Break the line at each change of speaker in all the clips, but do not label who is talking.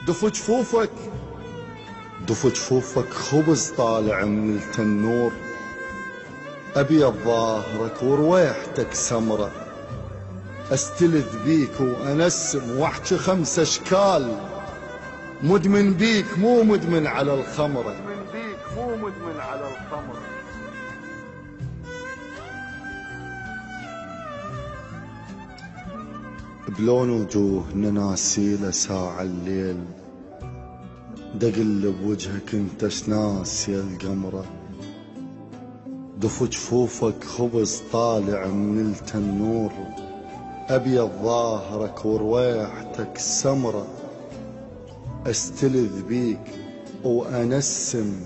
دف جفوفك دف جفوفك خبز طالع من التنور، أبيض ظاهرك وروايحتك سمرة، أستلذ بيك وأنسم واحكي 5 أشكال، مدمن بيك مو مدمن على الخمرة. بلون وجوهنا ناسيلة ساعة الليل، دقل بوجهك انت ناس يا القمرة، دف جفوفك خبز طالع من التنور، أبيض ظاهرك وروايحتك سمرة، أستلذ بيك وأنسم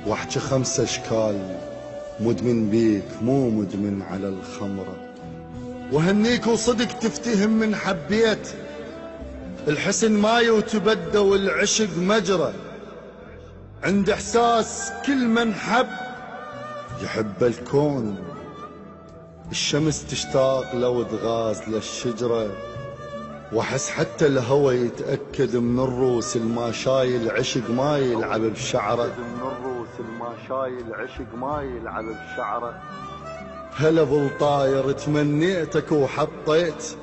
واحكي 5 أشكال، مدمن بيك مو مدمن على الخمرة. وهنيك وصدق تفتهم من حبيت، الحسن ماي وتبدى والعشق مجرى، عند إحساس كل من حب يحب الكون، الشمس تشتاق لو تغاز للشجرة، واحس حتى الهوى يتأكد من الروس الما شايل عشق ما يلعب بشعره. هلا بالطاير تمنيتك وحطيت،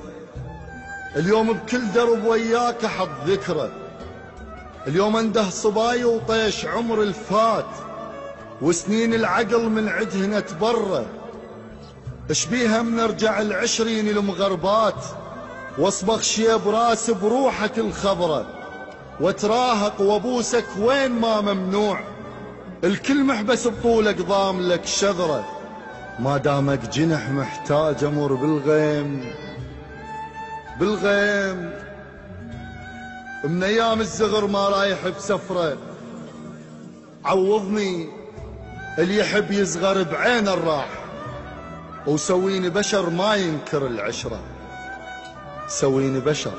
اليوم بكل درب وياك احط ذكرى، اليوم انده صباي وطيش عمر الفات، وسنين العقل من عدهن تبرى، اشبيها من ارجع ال20 المغربات، واصبغ شيب راس بروحك الخضرة، واتراهق وابوسك وين ما ممنوع، الكل محبس بطولك ضام لك شذرة، ما دامك جنح محتاج امر بالغيم من ايام الزغر ما رايح بسفرة، عوضني اللي يحب يصغر بعين الراح، وسويني بشر ما ينكر العشرة، سويني بشر.